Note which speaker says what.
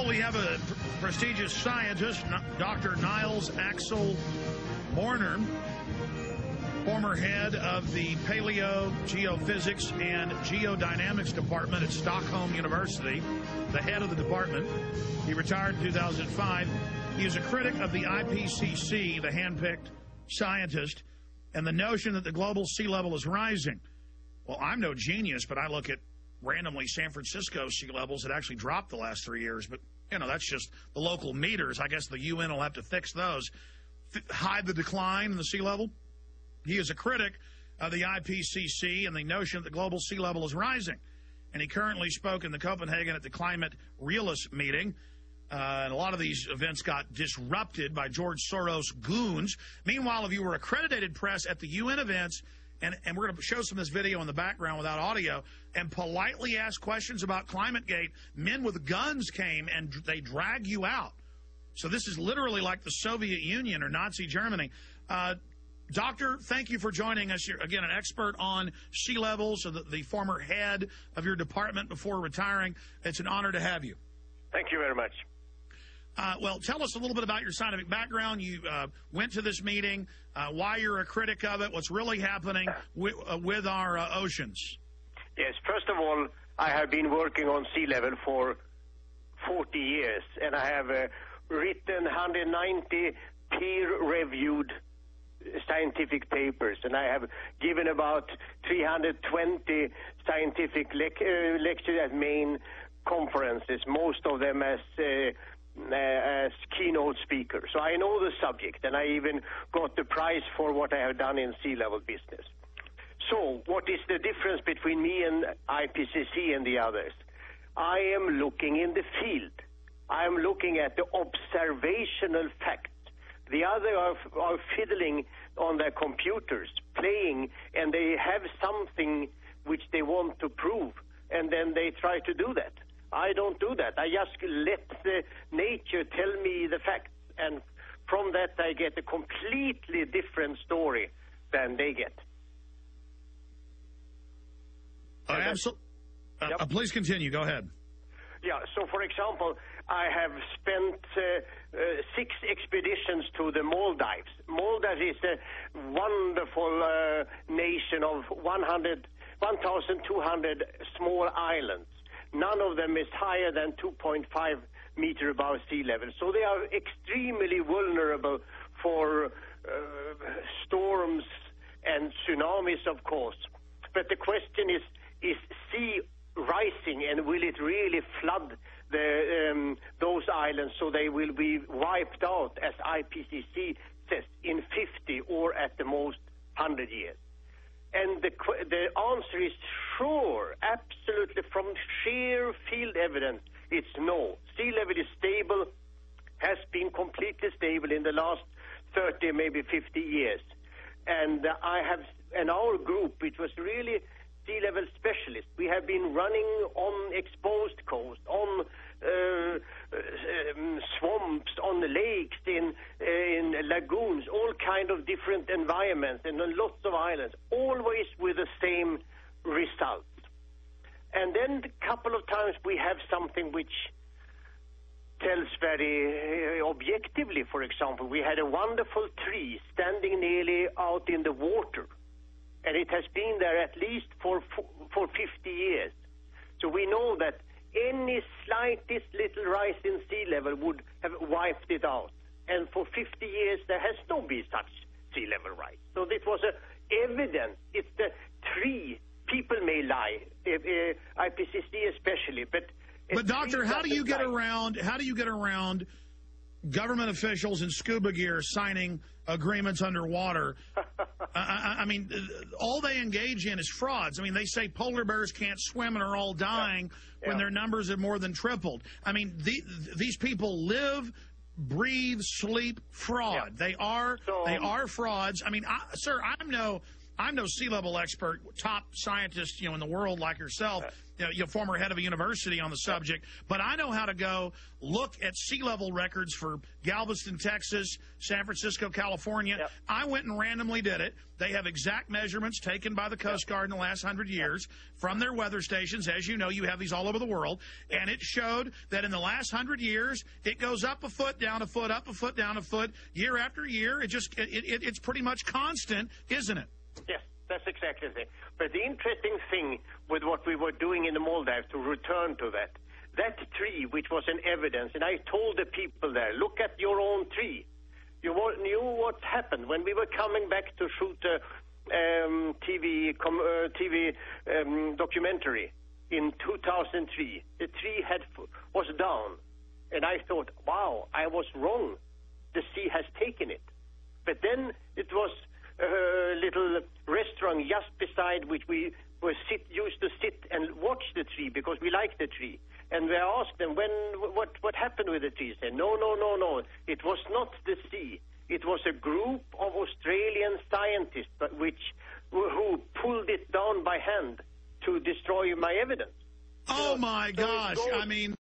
Speaker 1: Well, we have a prestigious scientist, Dr. Nils-Axel, former head of the Paleo Geophysics and Geodynamics Department at Stockholm University, the head of the department. He retired in 2005. He is a critic of the IPCC, the hand-picked scientist, and the notion that the global sea level is rising. Well, I'm no genius, but I look at randomly San Francisco sea levels that actually dropped the last 3 years. But, you know, that's just the local meters. I guess the UN will have to fix those. Hide the decline in the sea level. He is a critic of the IPCC and the notion that the global sea level is rising. And he currently spoke in the Copenhagen at the Climate Realist meeting. And a lot of these events got disrupted by George Soros goons. Meanwhile, if you were accredited press at the UN events, and we're going to show some of this video in the background without audio, and politely ask questions about ClimateGate, men with guns came and they drag you out. So this is literally like the Soviet Union or Nazi Germany. Doctor, thank you for joining us. You're, again, an expert on sea levels, so the former head of your department before retiring. It's an honor to have you.
Speaker 2: Thank you very much.
Speaker 1: Well, tell us a little bit about your scientific background. You went to this meeting, why you're a critic of it, what's really happening with our oceans.
Speaker 2: Yes, first of all, I have been working on sea level for 40 years, and I have written 190 peer-reviewed scientific papers, and I have given about 320 scientific lectures at main conferences, most of them as keynote speaker. So I know the subject, and I even got the prize for what I have done in sea level business. So what is the difference between me and IPCC and the others? I am looking in the field. I am looking at the observational facts. The other are fiddling on their computers, playing, and they have something which they want to prove, and then they try to do that. I don't do that. I just let the nature tell me the facts, and from that I get a completely different story than they get.
Speaker 1: Absolutely. Please continue. Go ahead.
Speaker 2: Yeah, so for example, I have spent 6 expeditions to the Maldives. Maldives is a wonderful nation of 1,200 small islands. None of them is higher than 2.5 meters above sea level. So they are extremely vulnerable for storms and tsunamis, of course. But the question is sea rising, and will it really flood those islands so they will be wiped out, as IPCC says, in 50 or at the most 100 years? And the answer is sure, absolutely, from sheer field evidence, it's no. Sea level is stable, has been completely stable in the last 30, maybe 50 years. And our group, which was really sea level specialists, we have been running on exposed coast, on swamps, on the lakes, in lagoons, all kind of different environments, and on lots of islands, always with the same results. And then a couple of times we have something which tells very objectively. For example, we had a wonderful tree standing nearly out in the water, and it has been there at least for 50 years. So we know that any slightest little rise in sea level would have wiped it out. And for 50 years, there has not been such sea level rise. So this was evidence. It's the tree. People may lie, IPCC especially, but
Speaker 1: doctor, how do you get around government officials in scuba gear signing agreements underwater? I mean, all they engage in is frauds. I mean, they say polar bears can't swim and are all dying when their numbers have more than tripled. I mean, these people live, breathe, sleep fraud. They are frauds. I mean, sir, I'm no sea level expert, top scientist, in the world like yourself, former head of a university on the subject, but I know how to go look at sea level records for Galveston, Texas, San Francisco, California.
Speaker 2: Yep.
Speaker 1: I went and randomly did it. They have exact measurements taken by the Coast Guard in the last 100 years from their weather stations. As you know, you have these all over the world, and it showed that in the last 100 years, it goes up a foot, down a foot, up a foot, down a foot, year after year. It's pretty much constant, isn't it?
Speaker 2: Yes, that's exactly the thing. But the interesting thing with what we were doing in the Maldives, to return to that tree, which was an evidence, and I told the people there, look at your own tree. You knew what happened when we were coming back to shoot a TV documentary in 2003. The tree was down, and I thought, wow, I was wrong. The sea has taken it. But then it was a little restaurant just beside which we used to sit and watch the tree because we liked the tree. And we asked them, what happened with the tree? They said, no. It was not the sea. It was a group of Australian scientists who pulled it down by hand to destroy my evidence.
Speaker 1: Oh, my gosh. I mean...